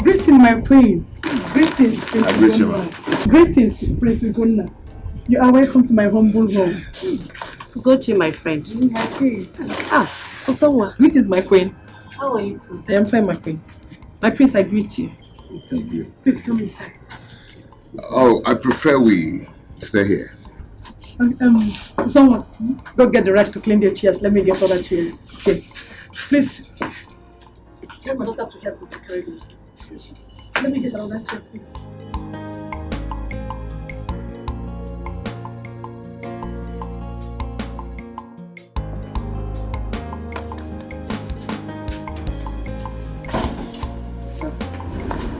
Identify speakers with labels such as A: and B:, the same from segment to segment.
A: Greeting, my queen. Greetings, Prince
B: I greet you,
A: Ugonna. Greetings, Prince Ugonna. You are welcome to my humble home.
C: Got you, my friend.
A: My queen.
C: For someone.
A: Greetings, my queen.
C: How are you too?
A: I am fine, my queen. My prince, I greet you.
B: Thank you.
A: Please come inside.
B: Oh, I prefer we stay here.
A: Someone, go get the rag to clean their chairs. Let me get other chairs. Okay. Please. Tell my daughter to help me to carry this.
B: Yes.
A: Let me get another chair, please.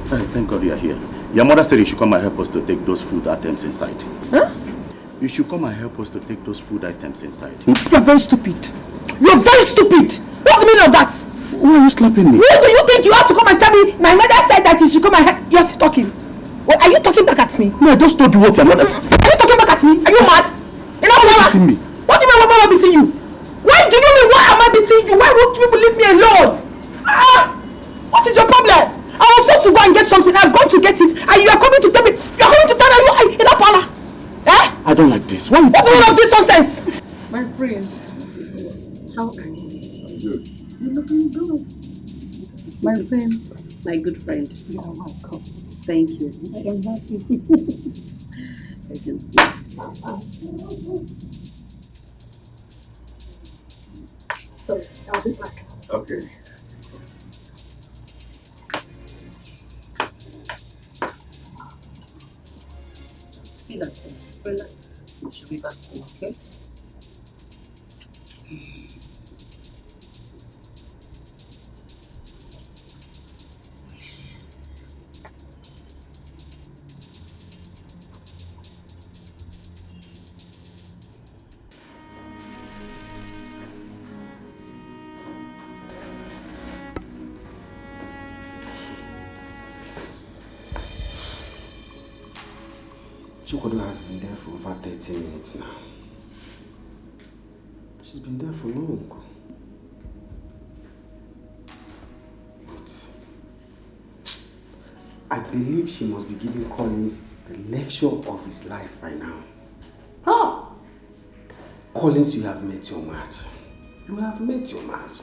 D: Hey, thank God you are here. Your mother said you should come and help us to take those food items inside.
A: Huh?
D: You should come and help us to take those food items inside.
A: You're very stupid. You're very stupid. What's the meaning of that?
D: Why are you slapping me?
A: Who do you think you have to come and tell me? My mother said that you should come and help. You're still talking. What, are you talking back at me?
D: No, I just told you what your mother said.
A: Are you talking back at me? Are you mad? You're not
D: beating me.
A: What do you mean why am I beating you? Why do you mean why am I beating you? Why won't people leave me alone? What is your problem? I was told to go and get something. I've gone to get it, and you are coming to tell me. You're coming to tell me you in a parlor. Eh?
D: I don't like this. Why?
A: What's the meaning of this nonsense? My prince, how are you?
B: I'm good.
A: You're looking good. My friend.
C: My good friend.
A: You are welcome.
C: Thank you.
A: I am happy.
C: I can see.
A: So, I'll be back.
B: Okay.
C: Just feel at home. Relax. You should be back soon, okay?
E: Chukwudo has been there for over 30 minutes now. She's been there for long. But I believe she must be giving Collins the lecture of his life by now. Collins, you have met your match. You have met your match.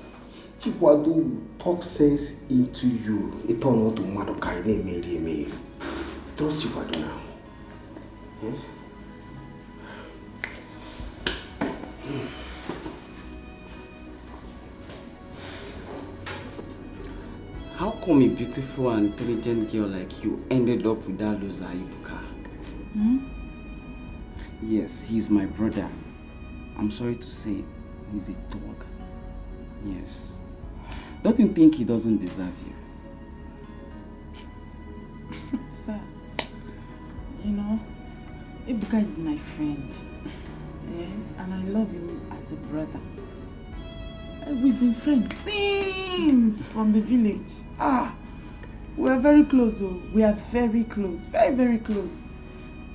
E: Chukwudo will talk sense into you. It all not to Madokai, they made him. Trust Chukwudo now.
F: How come a beautiful and intelligent girl like you ended up with that loser Ibuka? Yes, he's my brother. I'm sorry to say, he's a dog. Yes. Don't you think he doesn't deserve you?
G: Sir, you know, Ibuka is my friend. And I love him as a brother. We've been friends since from the village. We are very close though. We are very close. Very, very close.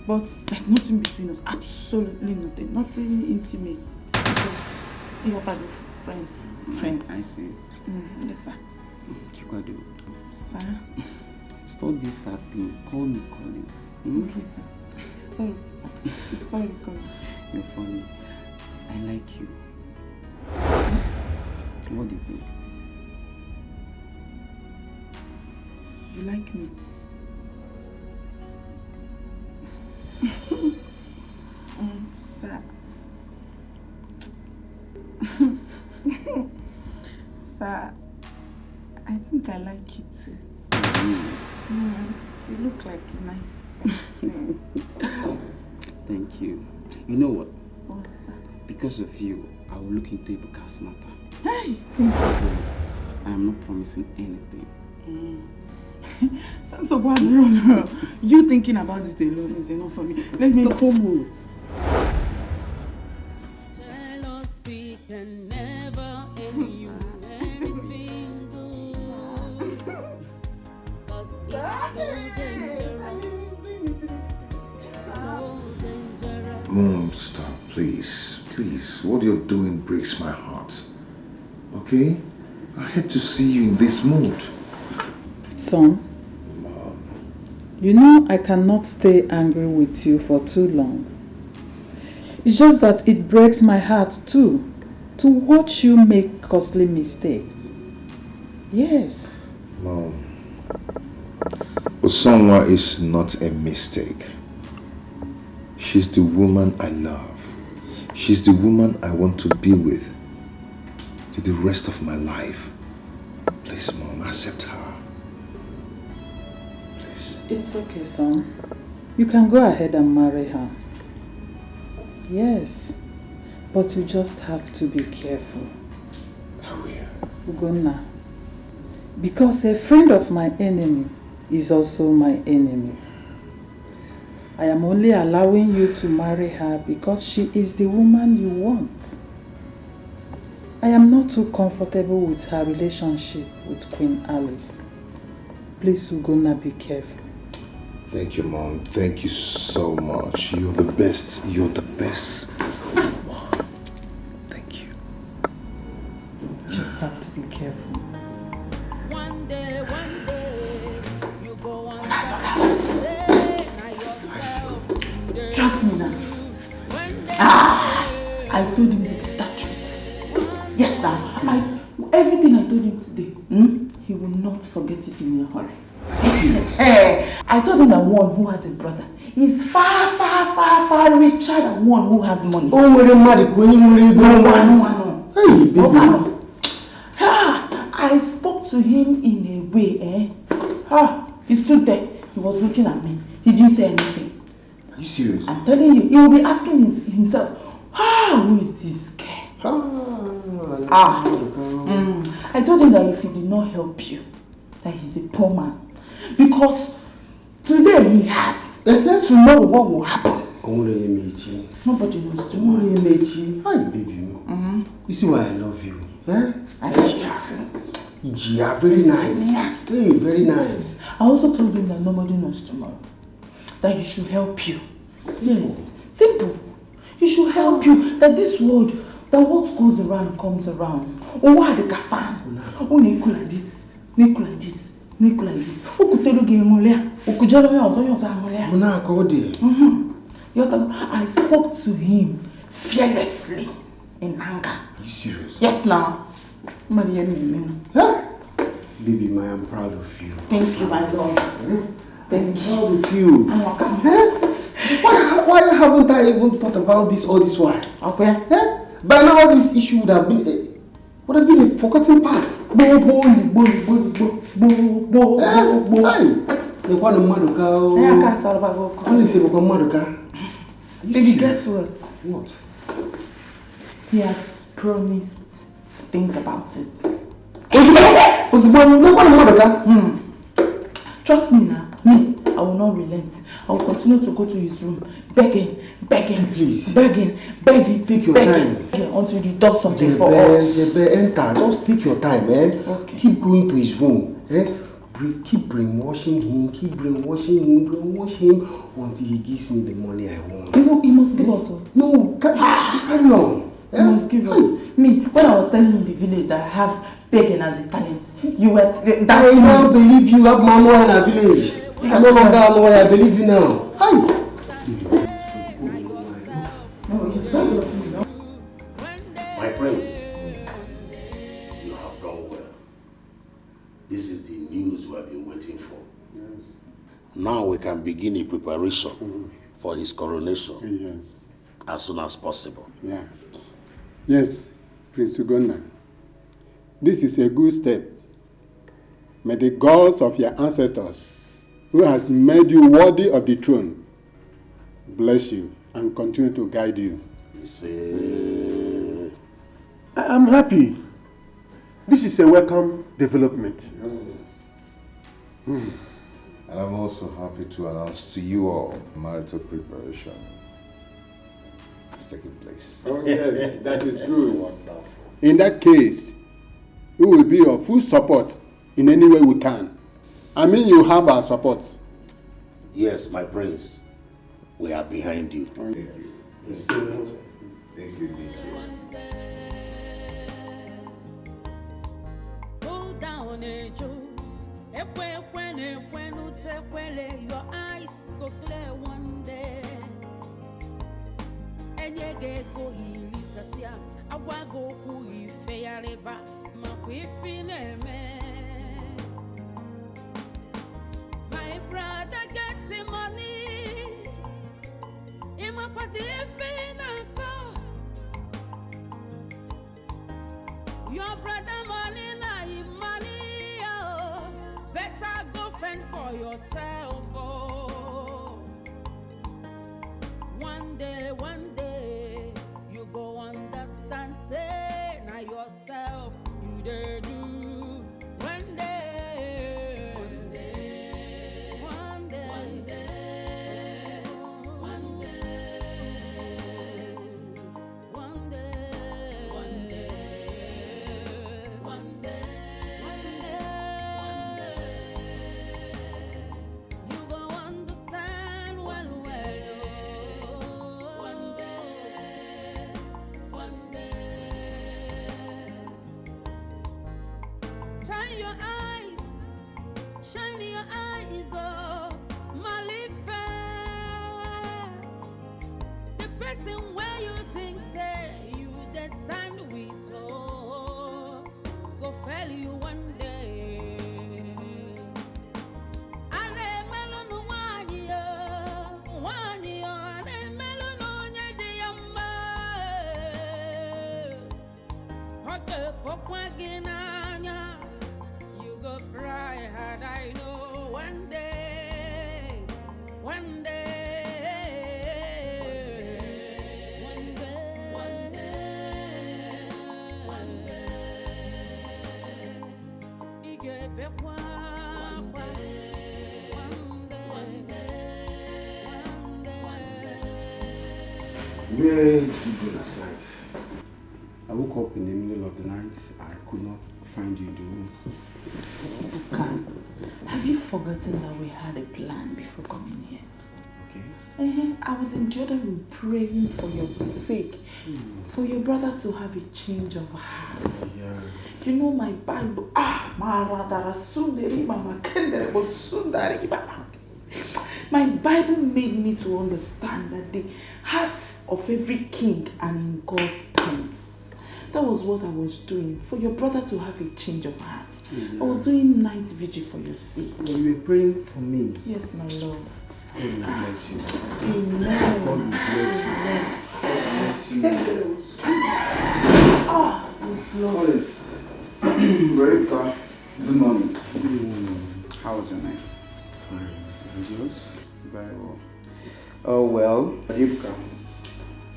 G: But there's nothing between us. Absolutely nothing. Nothing intimate. Just you have to be friends. Friends.
F: I see.
G: Yes, sir.
F: Chukwudo.
G: Sir?
F: Stop this sad thing. Call me Collins.
G: Okay, sir. Sorry, sir. Sorry, Collins.
F: You're funny. I like you. What do you think?
G: You like me? Sir. Sir, I think I like you too. You look like a nice person.
F: Thank you. You know what?
G: What, sir?
F: Because of you, I will look into Ibuka's matter.
G: Hey, thank you.
F: I am not promising anything.
G: So what? No. You thinking about it alone is enough for me. Let me come home.
H: Jealousy can never end you anything good. 'Cause it's so dangerous. So dangerous.
B: Mom, stop, please. Please. What you're doing breaks my heart. Okay? I had to see you in this mood.
G: Son,
A: You know I cannot stay angry with you for too long. It's just that it breaks my heart too to watch you make costly mistakes. Yes.
B: Mom, Osonwa is not a mistake. She's the woman I love. She's the woman I want to be with to the rest of my life. Please, Mom, accept her. Please.
A: It's okay, son. You can go ahead and marry her. Yes. But you just have to be careful.
B: How will?
A: Ugonna. Because a friend of my enemy is also my enemy. I am only allowing you to marry her because she is the woman you want. I am not too comfortable with her relationship with Queen Alice. Please, Ugonna, be careful.
B: Thank you, Mom. Thank you so much. You're the best. You're the best. Mom. Thank you.
A: You just have to be careful.
H: One day, you go on
G: Trust me now. I told him that truth. Yes, now. Everything I told him today, he will not forget it in a hurry. I told him that one who has a brother is far, far, far, far richer than one who has money.
E: Oh, we're married.
G: No.
E: Hey, baby.
G: I spoke to him in a way, he stood there. He was looking at me. He didn't say anything.
E: Are you serious?
G: I'm telling you, he will be asking himself, who is this girl? I told him that if he did not help you, that he's a poor man. Because today he has. Tomorrow what will happen? Nobody knows tomorrow.
E: Hi, baby. You see why I love you?
G: I cheat.
E: Yeah, very nice. Hey, very nice.
G: I also told him that nobody knows tomorrow. That he should help you. Yes. Simple. He should help you. That this world, that what goes around comes around. Oh, what the kafan? Oh, no, like this. No, like this. No, like this. Oh, could tell you, I spoke to him fearlessly in anger.
E: Are you serious?
G: Yes, now.
E: Baby, I am proud of you.
G: Thank you, my Lord.
E: Thank you. Proud of you. Why haven't I even thought about this all this while?
G: Okay.
E: By now, this issue would have been a forgotten past.
G: Baby, guess what?
E: What?
G: He has promised to think about it. Trust me now. I will not relent. I will continue to go to his room, begging,
E: please,
G: begging.
E: Take your time
G: until he does something for us.
E: Enter. Just take your time,
G: Okay.
E: Keep going to his room, Keep brainwashing him, brainwash him until he gives me the money I want.
G: He must give us.
E: No, carry on.
G: He must give us. Me, when I was telling you in the village that I have begging as a talent, you were that.
E: I now believe you have mama in our village. I no longer know why I believe you now. Hi.
D: My prince, you have done well. This is the news we have been waiting for.
I: Yes.
D: Now we can begin a preparation for his coronation.
I: Yes.
D: As soon as possible.
I: Yeah. Yes, Prince Ugonna. This is a good step. May the gods of your ancestors, who has made you worthy of the throne, bless you and continue to guide you.
J: I'm happy. This is a welcome development.
B: And I'm also happy to announce to you all marital preparation is taking place.
I: Oh yes, that is good. Wonderful. In that case, we will be your full support in any way we can. I mean, you have our support.
D: Yes, my prince. We are behind you.
B: Thank you. Yes. Thank you, DJ.
H: Hold down a Joe. your eyes go clear one day. And you get go Lisa, I want go who you fair ba my my brother gets the money. Ima pati your brother money na money, oh. Better go fend for yourself, oh. One day, you go understand, say, now yourself, you dare do. One day, one day, one day, one day, one day, one day, one day. Shine your eyes, oh, Malifa. The person where you think say you just stand with, oh, go fail you one day. Ale melon wani yo, ale melon onye di yamba. Hoke fokwa ginanya. Go cry had I know one day, one day, one day, one day, one day, he gave back one day, one day,
E: Where did you go last night? I woke up in the middle of the night. I could not find you in the room.
G: Have you forgotten that we had a plan before coming here?
E: Okay.
G: I was in the other room praying for your sake, for your brother to have a change of heart.
E: Yeah.
G: You know my Bible. My Bible made me to understand that the hearts of every king are in God's palms. That was what I was doing, for your brother to have a change of heart. Yeah. I was doing night vigil for your sake.
E: Well, you were praying for me.
G: Yes, my love.
E: God will bless you.
G: Amen.
E: God will bless you.
G: Amen.
E: Bless you.
G: Ah, yes, Lord.
F: Yes. Rebecca, good morning. Good morning. How was your night?
E: Fine. And yours?
F: Very well. Oh, well, Rebecca,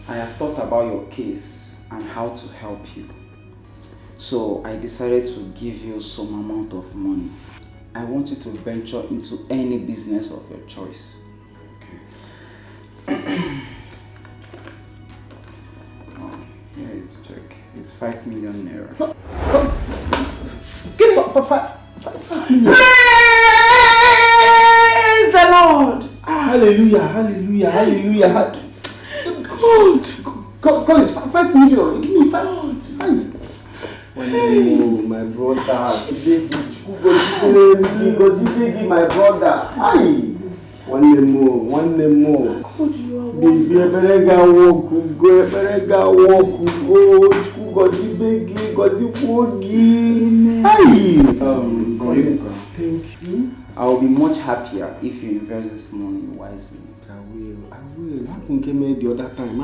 F: I have thought about your case and how to help you. So I decided to give you some amount of money. I want you to venture into any business of your choice.
E: Okay.
F: Here is the check. It's 5 million naira.
G: Give it for 5 million. Praise the Lord.
E: Hallelujah, hallelujah, hallelujah. God is 5 million. Give me 5. Oh, my brother. Baby, my brother. Aye. One more.
G: God, you are
E: Baby, berega walk. Go, berega walk. Oh, gozi begi, gozi wogi. Aye. Thank you.
F: I will be much happier if you invest this money wisely.
E: I will. How can you make the other time? I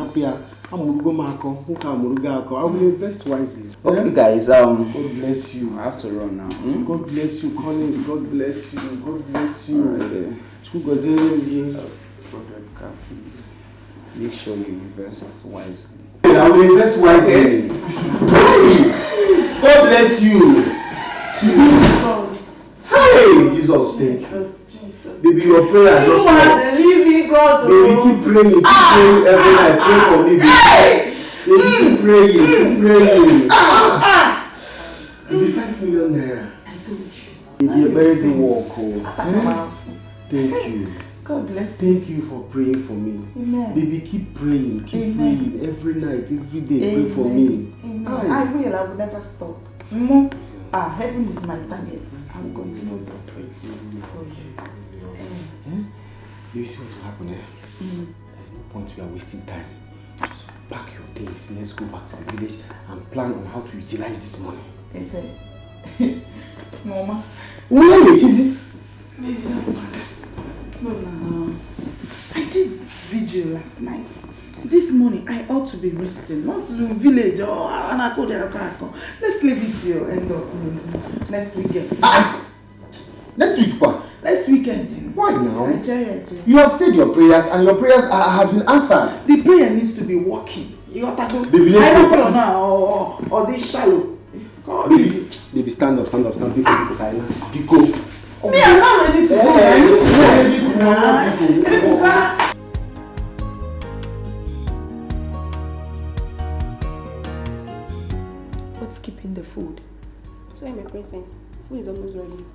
E: will invest wisely.
F: Okay, guys.
E: God bless you.
F: I have to run now.
E: God bless you, Collins. God bless you. God bless you.
F: Rebecca, please make sure you invest wisely.
E: I will invest wisely. God bless you. Hey, Jesus, thank you. Baby, your prayer just works.
G: Living God.
E: Baby, keep praying every night. Pray for me, baby. Baby, keep praying. Baby, 5 million naira.
G: I told you.
E: Baby, a very good walk. Thank you.
G: God bless you.
E: Thank you for praying for me.
G: Amen.
E: Baby, keep praying. Keep
G: Amen.
E: praying every night, every day.
G: Amen.
E: Pray for me.
G: Amen.
E: Aye.
G: I will never stop. Heaven is my target. I will continue to pray for you.
E: You see what will happen, eh? There's no point we are wasting time. Just pack your things, let's go back to the village and plan on how to utilize this money.
G: Listen, Mama.
E: Where is it?
G: Baby, no. I did vigil last night. This morning I ought to be resting, not to the village or Anako. Let's leave it till end of next weekend.
E: Next week, what?
G: Next weekend then.
E: Why now?
G: I
E: You have said your prayers and your prayers has been answered.
G: The prayer needs to be working. You got to go.
E: Baby,
G: I don't know now or this shallow.
E: Baby, stand up. Etiko.
G: Me, I'm not ready to go. I need to go. What's keeping the food?
K: Sorry, my princess. Food is almost ready.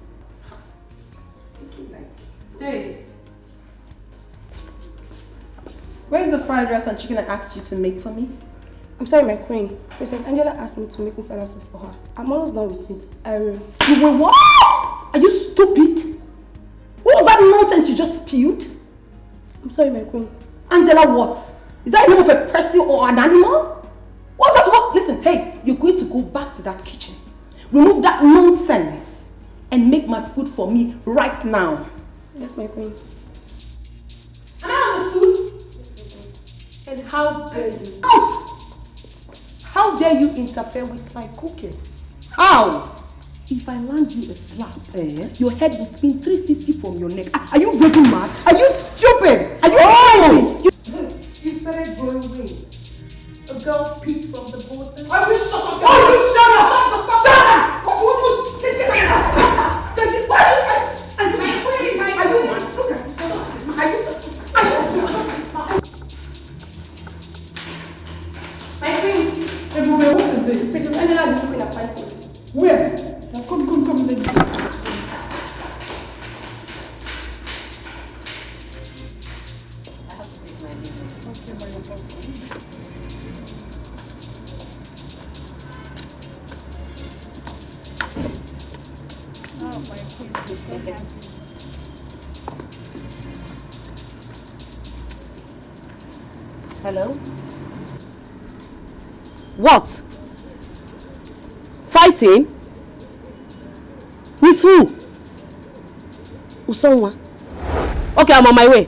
K: Hey. Where's the fried rice and chicken I asked you to make for me? I'm sorry, my queen. Princess Angela asked me to make this salad soup for her. I'm almost done with it. I will.
A: You will what? Are you stupid? What was that nonsense you just spewed?
K: I'm sorry, my queen.
A: Angela, what? Is that the name of a person or an animal? What's that supposed? Listen, hey, you're going to go back to that kitchen. Remove that nonsense and make my food for me right now.
K: Yes, my queen.
A: Am I understood? And how dare you? Out! How dare you interfere with my cooking? How? If I land you a slap, your head will spin 360 from your neck. Are you raving mad? Are you stupid? Are you crazy? You started growing wings. A girl peeped from the bottom. Oh, you shut up! Oh, you shut up! Shut the fuck up! Shut up! What? What is it?
K: Princess Angela and the people are fighting.
A: Where? Now come, let's go.
C: I have to take my leave.
A: Okay, my love.
C: Oh, my queen. Hello?
A: What? Fighting? With who? Usonwa. Okay, I'm on my way.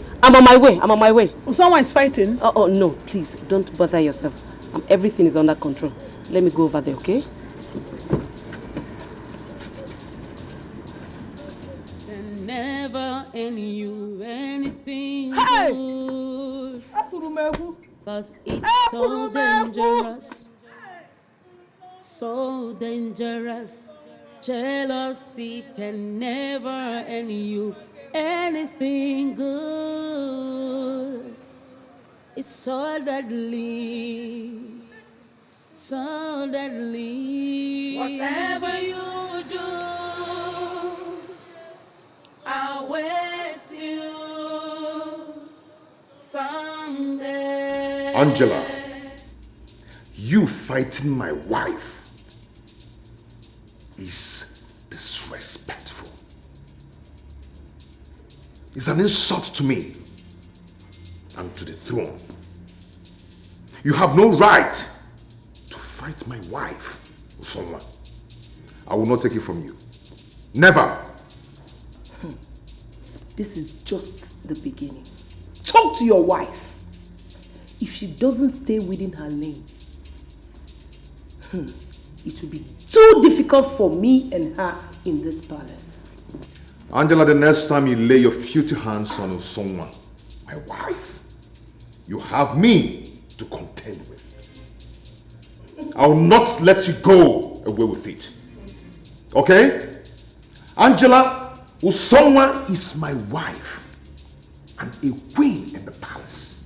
L: Usonwa is fighting?
A: Oh, no, please, don't bother yourself. Everything is under control. Let me go over there, okay?
H: Can never end you anything good. Cause it's so dangerous. So dangerous. Jealousy can never end you anything good. It's so deadly. So deadly. Whatever you do, I'll waste you someday.
B: Angela, you fighting my wife is disrespectful. It's an insult to me and to the throne. You have no right to fight my wife or someone. I will not take it from you. Never.
A: This is just the beginning. Talk to your wife. If she doesn't stay within her lane, it will be too difficult for me and her in this palace.
B: Angela, the next time you lay your filthy hands on someone, my wife, you have me to contend with. I will not let you go away with it. Okay? Angela, Usonwa is my wife and a queen in the palace.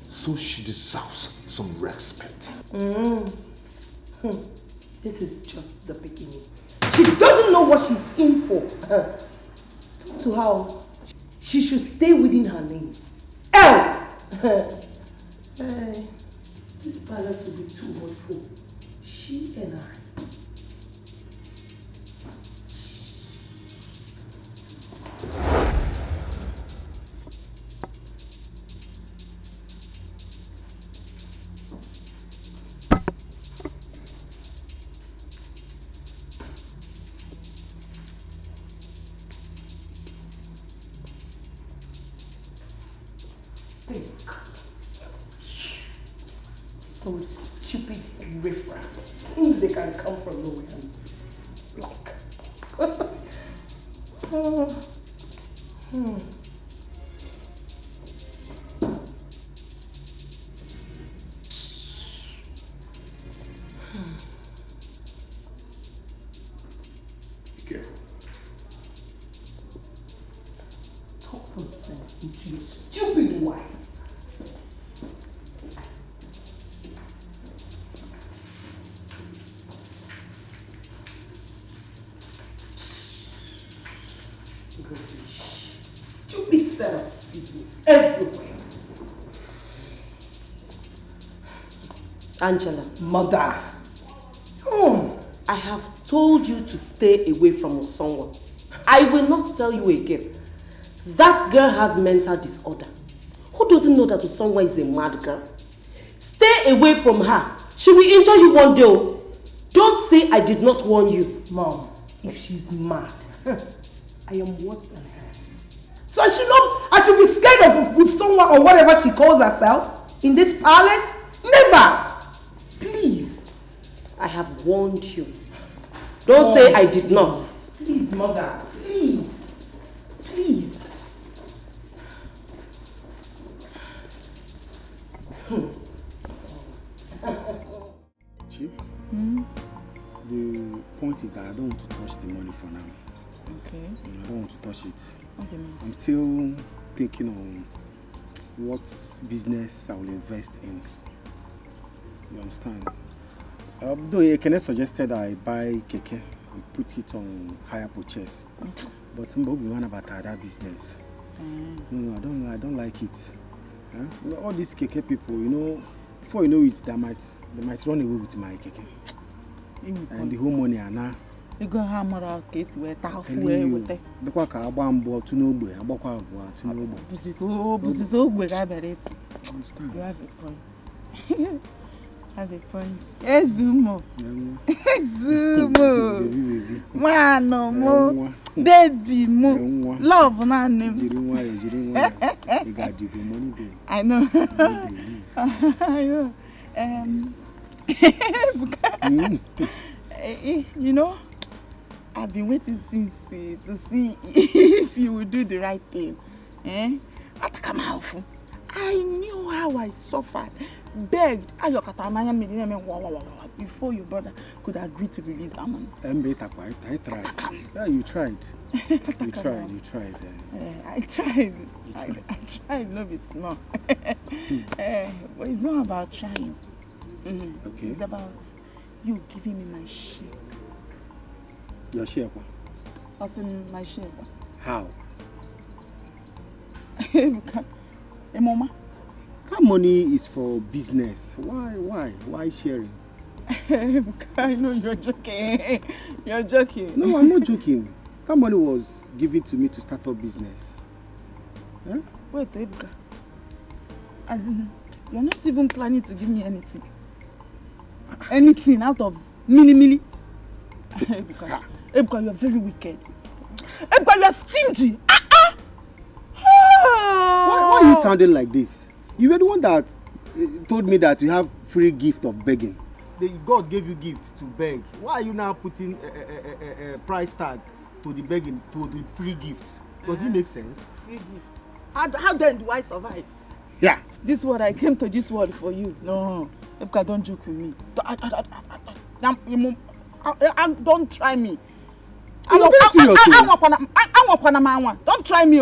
B: So she deserves some respect.
A: This is just the beginning. She doesn't know what she's in for. Talk to her. She should stay within her lane. Else, this palace will be too hot for she and I. think. Some stupid riffraffs. Things they can come from nowhere and like.
D: Be careful.
A: Talk some sense into your stupid wife. Stupid set of people everywhere.
C: Angela.
A: Mother.
C: I have told you to stay away from someone. I will not tell you again. That girl has mental disorder. Who doesn't know that someone is a mad girl? Stay away from her. She will injure you one day. Don't say I did not warn you.
A: Mom, if she's mad, I am worse than her. So I should be scared of someone or whatever she calls herself in this palace? Never! Please.
C: I have warned you. Don't say I did not.
A: Please, mother. Please. Please.
E: Chief, the point is that I don't want to touch the money for now.
G: Okay.
E: I don't want to touch it.
G: Okay.
E: I'm still thinking on what business I will invest in. You understand? Though Kenneth suggested I buy keke and put it on hire purchase.
G: Okay.
E: But I'm one about that business. No, I don't like it. Huh? You know, all these keke people, before you know it, they might run away with my keke. And the whole money are now.
G: You go hammer out case where ta
E: fuwe with the kwaka abambo to no boy, abakwa abwa to no boy.
G: Busiso gwe ga beret.
E: Understand?
G: You have a point. Have a point. Ezumo. Ezumo. Mano mo. Baby mo. Love na name.
E: Jirinwa. You got the money there.
G: I know. You know, I've been waiting since to see if you will do the right thing. I knew how I suffered, begged, before your brother could agree to release that money.
E: I tried. Yeah, you tried. You tried.
G: I tried. I tried. Love is small. But it's not about trying.
E: Okay.
G: It's about you giving me my share.
E: Your share?
G: Also my share.
E: How?
G: Hey, Mama.
E: That money is for business. Why sharing?
G: I know you're joking. You're joking.
E: No, I'm not joking. That money was given to me to start up business. Huh?
G: Wait, Ebuka. As in, you're not even planning to give me anything. Anything out of mili. Ebuka, you're very wicked. Ebuka, you're stingy.
E: Why are you sounding like this? You were the one that told me that you have free gift of begging. God gave you gift to beg. Why are you now putting a price tag to the begging, to the free gift? Does it make sense?
G: Free gift. How then do I survive?
E: Yeah.
G: This world, I came to this world for you. No, Ebuka, don't joke with me. Don't try me.
E: You're very serious.
G: Don't try me.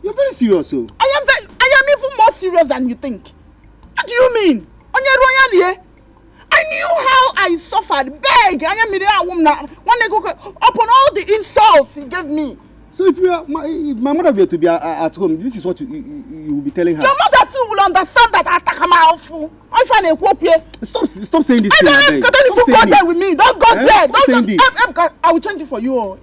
E: You're very serious.
G: I am even more serious than you think. What do you mean? I knew how I suffered. Beg. Upon all the insults he gave me.
E: So if my mother were to be at home, this is what you will be telling her.
G: Your mother too will understand that I take my awful.
E: Stop saying this.
G: Don't even go there with me. Don't go there.
E: Stop saying this.
G: I will change it for you.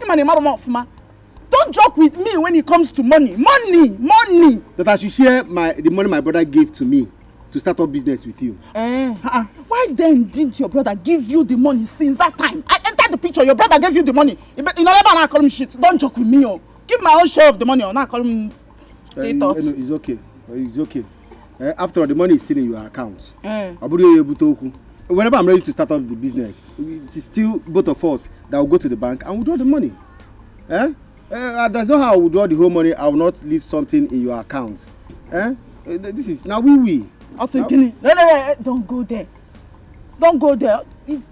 G: Don't joke with me when it comes to money. Money.
E: That I should share the money my brother gave to me to start up business with you.
G: Why then didn't your brother give you the money since that time? I entered the picture. Your brother gave you the money. You know, never call him shit. Don't joke with me. Give my own share of the money or not call him Status.
J: It's okay. It's okay. After all, the money is still in your account. Whenever I'm ready to start up the business, it is still both of us that will go to the bank and withdraw the money. There's no how I will withdraw the whole money. I will not leave something in your account. This is now we.
G: I was thinking, no, don't go there. Don't go there. It's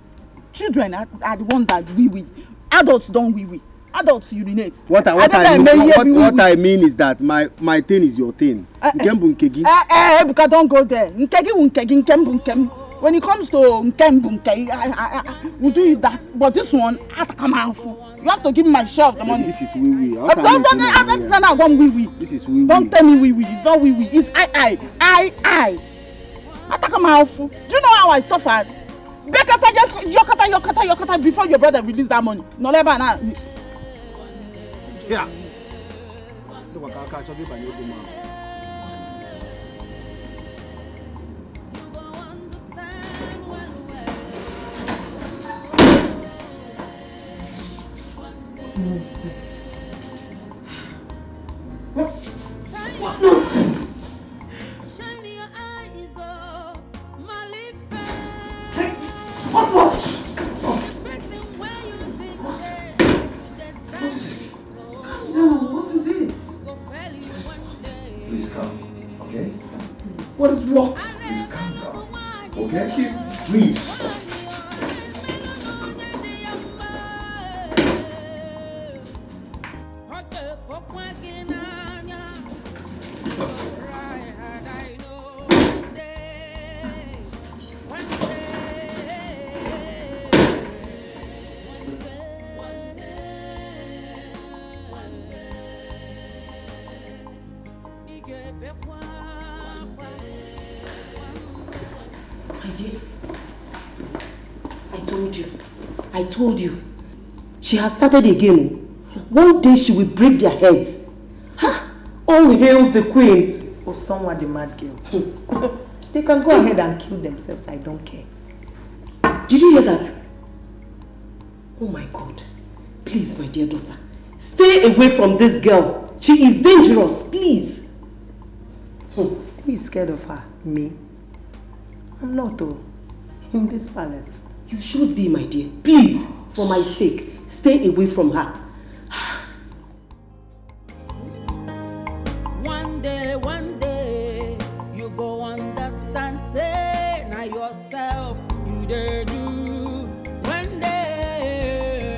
G: children are the ones that we with. Adults don't we. Adults urinate.
J: What I mean is that my thing is your thing.
G: Ebuka, don't go there. Nkegi. When it comes to we'll do that. But this one, you have to give me my share of the money.
J: This is we.
G: This is we. Don't tell me we. It's not we. It's I. Do you know how I suffered? Yokata before your brother released that money. No never now.
J: Yeah.
A: Nonsense. What nonsense? What? What is it? Calm down. What is it?
B: Please calm, okay?
A: What is what?
B: Please calm down, okay? Please.
C: I told you. She has started again. One day she will break their heads. Oh, hail the queen.
L: Or someone the mad girl. They can go ahead and kill themselves. I don't care.
C: Did you hear that? Oh my God. Please, my dear daughter. Stay away from this girl. She is dangerous. Please.
L: Who is scared of her? Me? I'm not though. In this palace.
C: You should be, my dear. Please, for my sake, stay away from her.
H: One day, you go understand. Say, now yourself, you dare do. One day.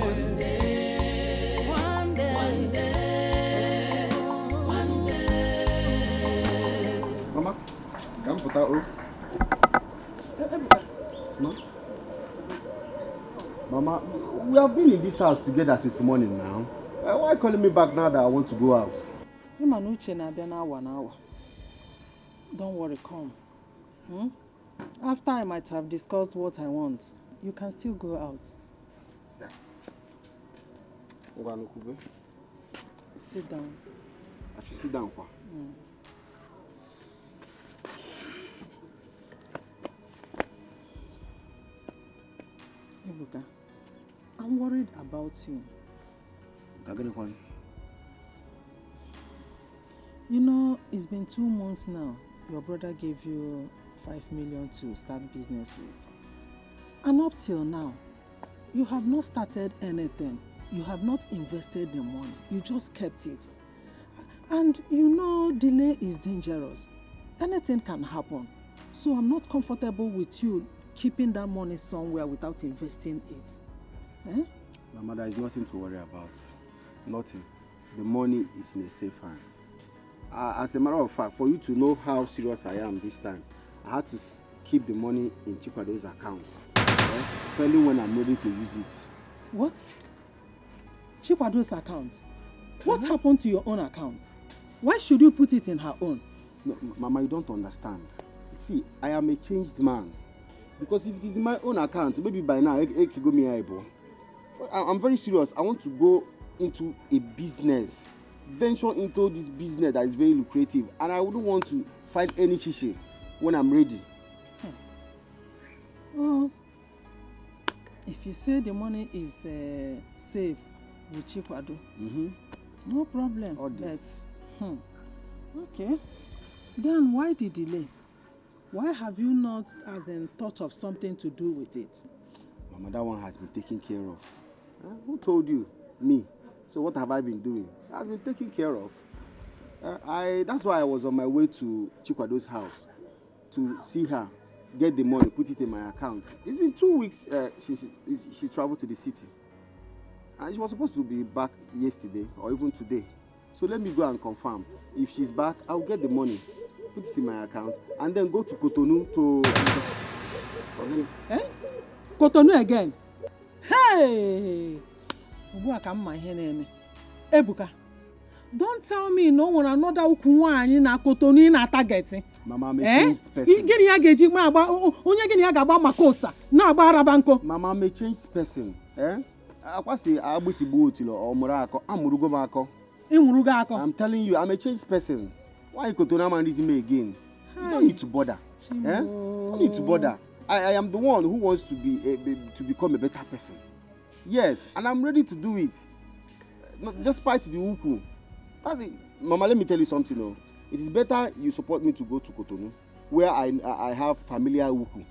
J: Mama, come put out. No? Mama, we have been in this house together since morning now. Why are you calling me back now that I want to go out?
G: Don't worry, come. After I might have discussed what I want, you can still go out.
J: Yeah.
G: Sit down.
J: I should sit down, Kwa.
G: Ibuka, I'm worried about you. You know, it's been 2 months now. Your brother gave you 5 million to start business with. And up till now, you have not started anything. You have not invested the money. You just kept it. And you know, delay is dangerous. Anything can happen. So I'm not comfortable with you keeping that money somewhere without investing it.
J: Mama, there is nothing to worry about. Nothing. The money is in a safe hand. As a matter of fact, for you to know how serious I am this time, I had to keep the money in Chikwado's account. Depending when I'm ready to use it.
G: What? Chikwado's account? What happened to your own account? Why should you put it in her own?
J: No, Mama, you don't understand. See, I am a changed man. Because if it is in my own account, maybe by now, I'm very serious. I want to go into a business. Venture into this business that is very lucrative. And I wouldn't want to find any chiche when I'm ready.
G: Well, if you say the money is safe with Chikwado, no problem. But Okay. Then why the delay? Why have you not, thought of something to do with it?
J: Mama, that one has been taken care of. Who told you? Me. So what have I been doing? It has been taken care of. That's why I was on my way to Chikwado's house to see her, get the money, put it in my account. It's been 2 weeks she traveled to the city. And she was supposed to be back yesterday or even today. So let me go and confirm. If she's back, I'll get the money, put it in my account, and then go to Cotonou to...
G: Cotonou again? Hey! Ebuka, don't tell me no one another ukwu na Cotonou na targeting.
J: Mama, I'm a changed person.
G: Mama,
J: I'm a changed person. I'm telling you, I'm a changed person. Why Cotonou man reason me again? You don't need to bother. Don't need to bother. I am the one who wants to become a better person. Yes, and I'm ready to do it. Despite the uku. Mama, let me tell you something. No? It is better you support me to go to Cotonou, where I have familiar uku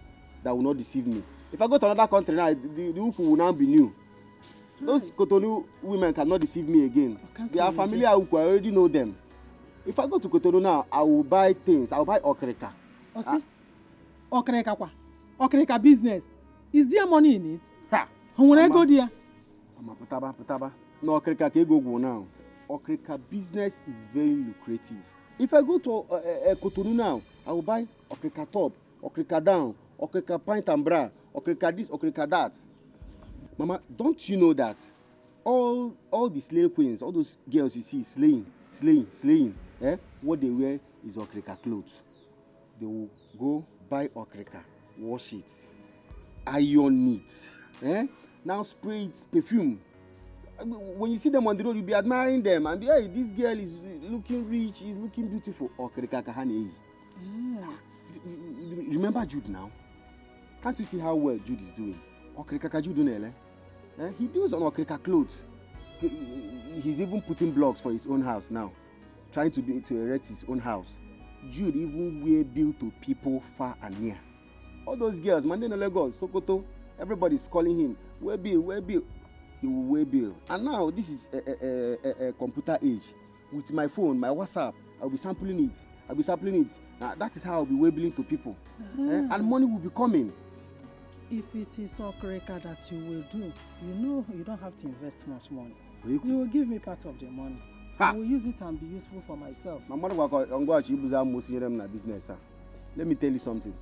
J: that will not deceive me. If I go to another country now, the uku will now be new. Those Cotonou women cannot deceive me again. They are familiar uku, I already know them. If I go to Cotonou now, I will buy things. I will buy okreka.
G: Okreka kwa? Okreka business. Is there money in it? When I go there?
J: Putaba. No, okreka can go now. Okreka business is very lucrative. If I go to Cotonou now, I will buy okreka top, okreka down, okreka pint and bra, okreka this, okreka that. Mama, don't you know that all the slave queens, all those girls you see slaying, what they wear is okreka clothes. They will go buy okreka, wash it, iron it, now spray it, perfume. When you see them on the road, you'll be admiring them and hey, this girl is looking rich, is looking beautiful. Okreka kahane. Remember Jude now? Can't you see how well Jude is doing? Okreka Jude he deals on okreka clothes. He's even putting blocks for his own house now, trying to erect his own house. Jude even wear bill to people far and near. All those girls, Mandela Lagos, Sokoto, everybody's calling him, wear bill. He will wear bill. And now this is a computer age. With my phone, my WhatsApp, I'll be sampling it. That is how I'll be wearing to people. And money will be coming.
G: If it is okreka that you will do, you don't have to invest much money. You will give me part of the money. I will use it and be useful for myself.
J: Let me tell you something.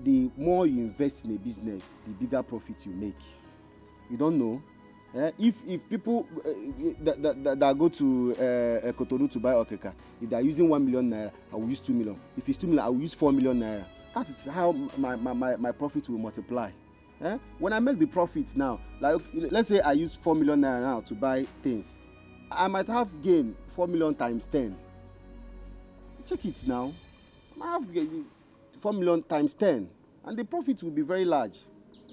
J: The more you invest in a business, the bigger profit you make. You don't know. If people that go to Cotonou to buy okreka, if they are using 1 million naira, I will use 2 million. If it's 2 million, I will use 4 million naira. That is how my profit will multiply. When I make the profits now, like let's say I use 4 million naira now to buy things, I might have gained 4 million times 10. Check it now. I have gained 4 million times 10, and the profit will be very large.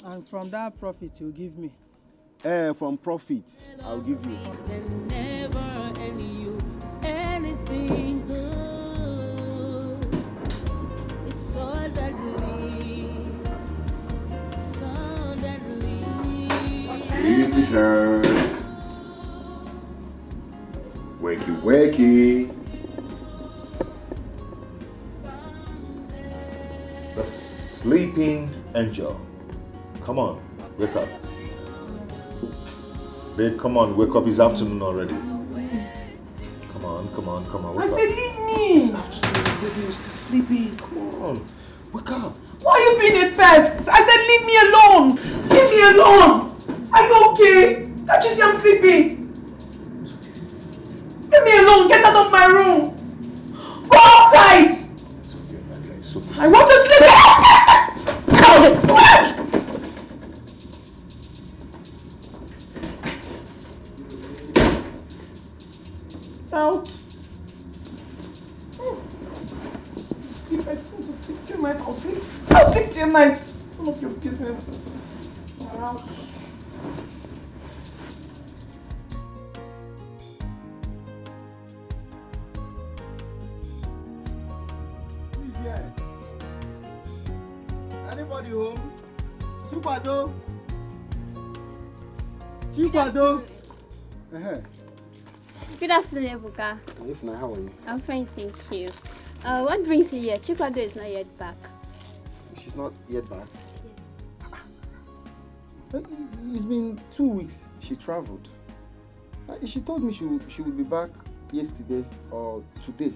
G: And from that profit, you give me?
J: From profit, I'll give you.
H: Never anything good. It's so deadly.
B: Be prepared. Wakey. The sleeping angel. Come on, wake up. Babe, come on, wake up. It's afternoon already. Come on, wake up.
A: I said leave me.
B: It's afternoon, baby, you're still sleeping. Come on, wake up.
A: Why are you being a pest? I said leave me alone. Leave me alone. Are you okay? Can't you see I'm sleeping? Leave me alone. Get out of my room. Go outside.
B: It's okay, my dear. It's okay.
A: I want to sleep. What? Out. Sleep. I sleep. Sleep till night. I'll sleep till night. None of your business. My house.
J: anybody home? Chikwado. Chikwado.
M: Good afternoon, Ebuka.
J: If not, how are you?
M: I'm fine, thank you. What brings you here? Chikwado is not yet back.
J: She's not yet back? Yes. It's been 2 weeks she traveled. She told me she would be back yesterday or today.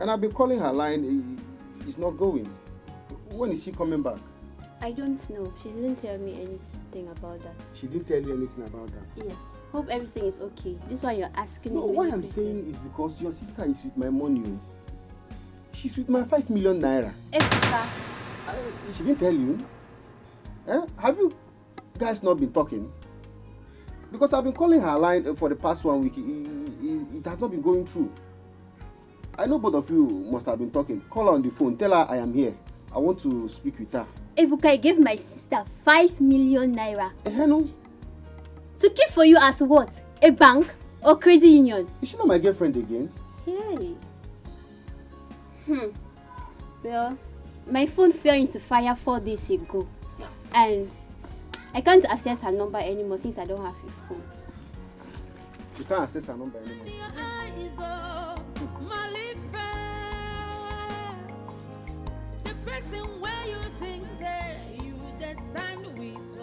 J: And I've been calling her line, it's not going. When is she coming back?
M: I don't know. She didn't tell me anything about that.
J: She didn't tell you anything about that?
M: Yes. Hope everything is okay. This is why you're asking me.
J: No, what I'm saying is because your sister is with my money. She's with my 5 million naira.
M: Etiko.
J: She didn't tell you? Have you guys not been talking? Because I've been calling her line for the past 1 week. It has not been going through. I know both of you must have been talking. Call her on the phone. Tell her I am here. I want to speak with her.
M: Ebuka, I gave my sister 5 million naira.
J: No.
M: To keep for you as what? A bank or credit union?
J: Is she not my girlfriend again?
M: Hey. Well, my phone fell into fire 4 days ago. And I can't access her number anymore since I don't have a phone.
J: You can't access her number anymore?
H: The person where you think say you just stand with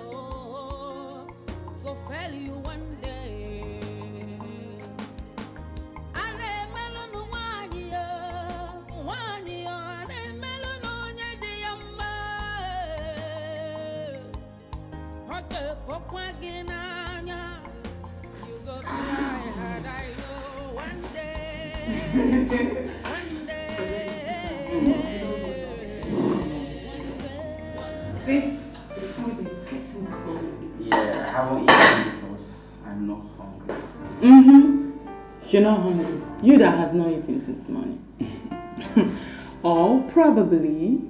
H: go fail you one day. For quagging you go cry hard, I know one day. One day.
G: Sit. The food is getting cold.
F: Yeah, I haven't eaten because I'm not hungry.
G: You're not hungry. You that has not eaten since morning. Or probably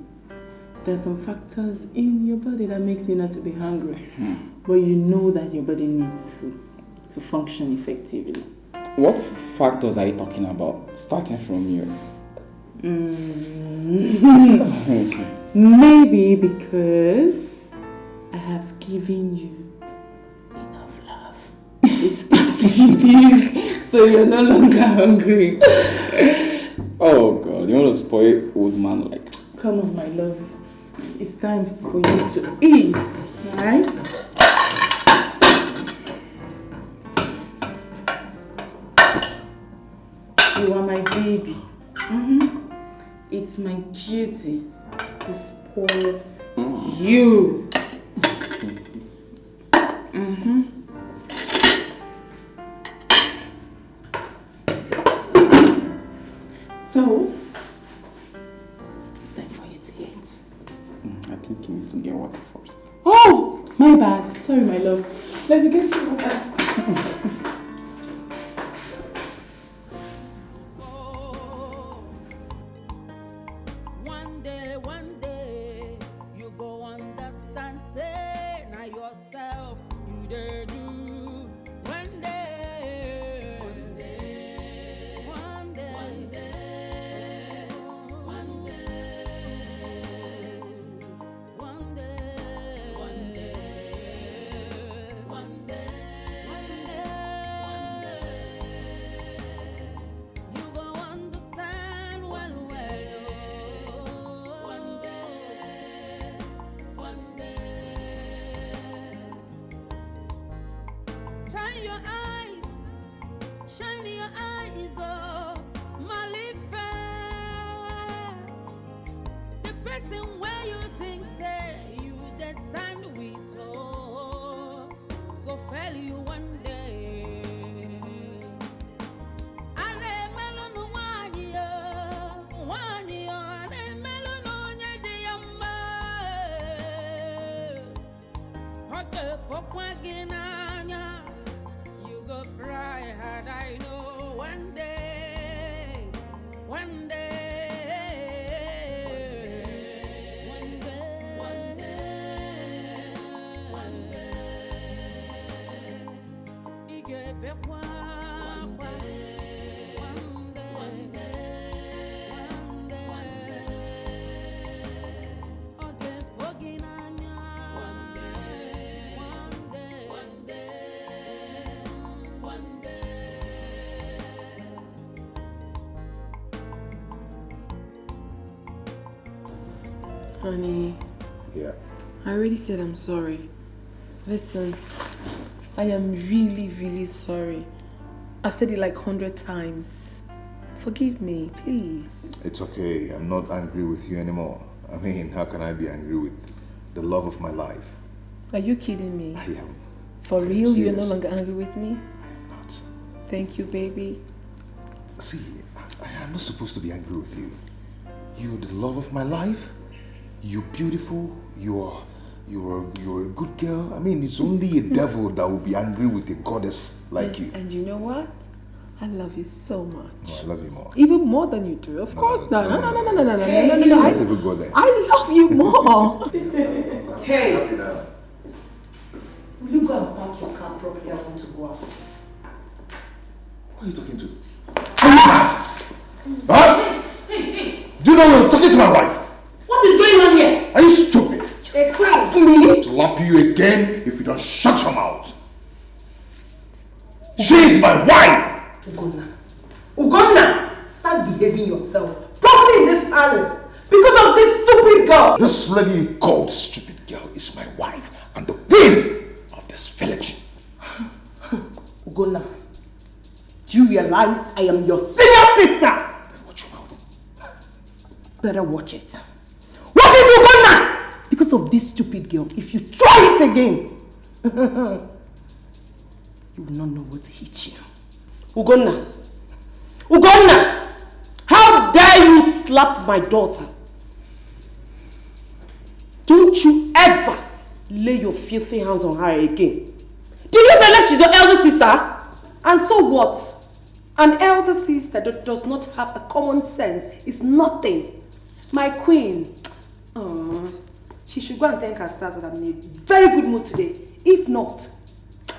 G: there's some factors in your body that makes you not to be hungry. But you know that your body needs food to function effectively.
F: What factors are you talking about? Starting from you.
G: Maybe because I have given you enough love. It's past few days, so you're no longer hungry.
F: Oh God, you want to spoil old man like?
G: Come on, my love. It's time for you to eat, right? You are my baby. It's my duty to spoil you. So, it's time for you to eat.
F: I think you need to get water first.
G: Oh, my bad. Sorry, my love. Let me get you water.
H: One day, you go understand, say, now yourself, you dare do. One day, one day, one day, one day, one day, one day, one day, one day, one day, you go understand well. Shine your eyes, oh, Malifa. The person where you think say you just stand with, oh, go fail you one day. Ale melon wani yo, ale melon onye de yamba. Okay, for quaginanya. You go cry hard, I know one day, one day, one day, one day, one day,
A: Honey.
B: Yeah.
A: I already said I'm sorry. Listen, I am really, really sorry. I've said it like 100 times. Forgive me, please.
B: It's okay. I'm not angry with you anymore. I mean, how can I be angry with the love of my life?
A: Are you kidding me?
B: I am.
A: For real, you're no longer angry with me?
B: I'm not.
A: Thank you, baby.
B: See, I am not supposed to be angry with you. You're the love of my life. You're beautiful. You're a good girl. I mean, it's only a devil that will be angry with a goddess like you.
A: And you know what? I love you so much.
B: No, I love you more.
A: Even more than you do, of course. No.
B: Don't even go there.
A: I love you more.
L: Hey! Will you go and park your car properly? I want to go out.
B: Who are you talking to? Huh?
L: Hey!
B: Do you know you're talking to my wife?
L: What is going on here?
B: Are you stupid?
L: Slap me!
B: Slap you again if you don't shut your mouth. She is my wife!
L: Ugonna! Start behaving yourself properly in this palace because of this stupid girl!
B: This lady called stupid girl is my wife and the queen of this village.
L: Ugonna, do you realize I am your senior sister?
B: Then watch your mouth.
L: Better watch it. Watch it, Ugonna! Because of this stupid girl, if you try it again, you will not know what to hit you.
C: Ugonna! How dare you slap my daughter? Don't you ever lay your filthy hands on her again. Do you realize she's your elder sister?
K: And so what? An elder sister that does not have a common sense is nothing. My queen, she should go and thank her stars that I'm in a very good mood today. If not,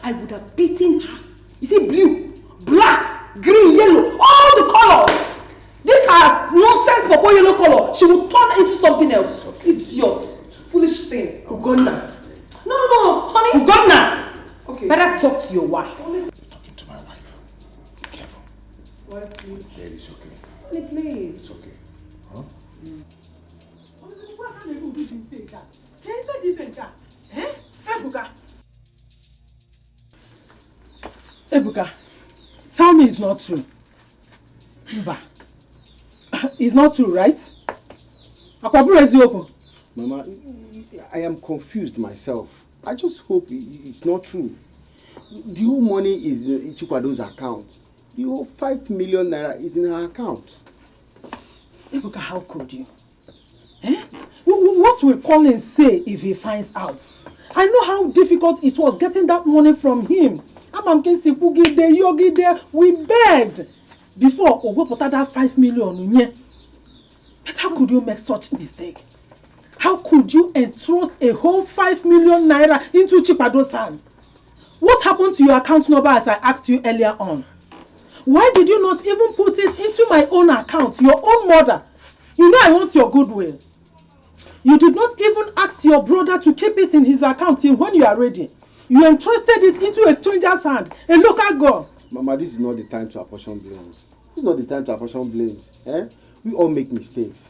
K: I would have beaten her. You see, blue, black, green, yellow, all the colors. These are nonsense purple yellow color. She will turn into something else. It's yours. Foolish thing.
L: Ugonna.
K: No, honey.
L: Ugonna!
K: Okay.
L: Better talk to your wife.
B: You're talking to my wife. Be careful.
K: Why, please?
B: Yeah, it's okay.
K: Honey, please.
B: It's okay. Huh?
A: Ebuka, tell me it's not true. Mba. It's not true, right?
J: Mama, I am confused myself. I just hope it's not true. The whole money is in Chikwado's account. The whole 5 million naira is in her account.
A: Ebuka, how could you? What will Colin say if he finds out? I know how difficult it was getting that money from him. We begged before Ogopota that 5 million. But how could you make such a mistake? How could you entrust a whole 5 million naira into Chikwado's hand? What happened to your account number as I asked you earlier on? Why did you not even put it into my own account, your own mother? You know I want your goodwill. You did not even ask your brother to keep it in his account till when you are ready. You entrusted it into a stranger's hand, a local girl.
J: Mama, this is not the time to apportion blames. This is not the time to apportion blames. We all make mistakes.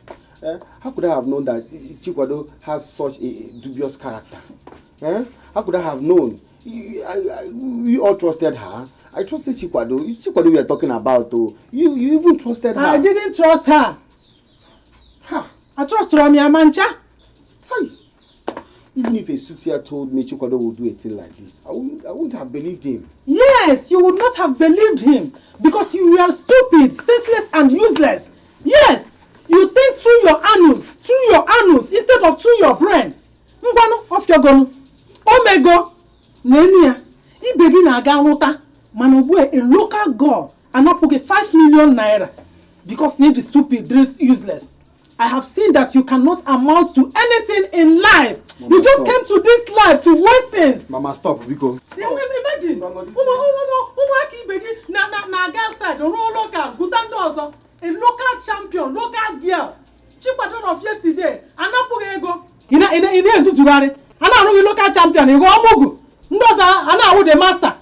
J: How could I have known that Chikwado has such a dubious character? How could I have known? We all trusted her. I trusted Chikwado. It's Chikwado we are talking about, though. You even trusted her.
A: I didn't trust her. I trust Ramia Mancha.
J: Even if a soothsayer told me Chikwado would do a thing like this, I wouldn't have believed him.
A: Yes, you would not have believed him because you were stupid, senseless, and useless. Yes, you think through your anus instead of through your brain. Mbano of your gun. Omego, Nenia, Ibedi na Ganuta, Manobue, a local girl, and not put 5 million naira because need is stupid, this useless. I have seen that you cannot amount to anything in life. Mama, you just came to this life to waste things.
J: Mama, stop, Biko.
A: Imagine. A local champion, local girl. Chipadon of yesterday. Anapurego. In a Zutugari. Ana local champion. You go Amogu. Ndoza, Ana the master.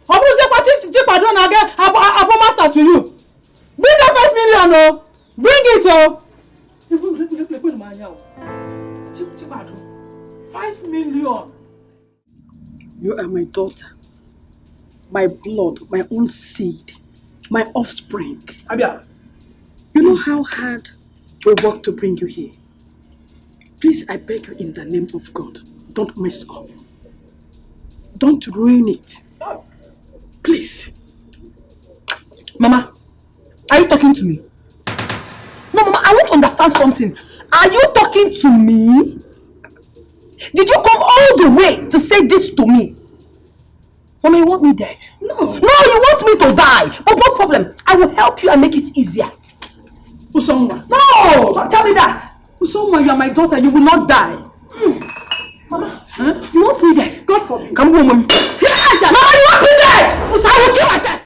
A: Chipadon again. Abo master to you. Bring the 5 million, oh. Bring it, oh. Chibadu, 5 million. You are my daughter, my blood, my own seed, my offspring. Abia, you know how hard we work to bring you here. Please, I beg you in the name of God, don't mess up. Don't ruin it. Please. Mama, are you talking to me? No, Mama, I want to understand something. Are you talking to me? Did you come all the way to say this to me? Mama, you want me dead? No. No, you want me to die. But no problem. I will help you and make it easier. Usonwa. No, don't tell me that. Usonwa, you are my daughter. You will not die. Mama, huh? You want me dead? God forbid. Come on, Mama. Yes! Mama, you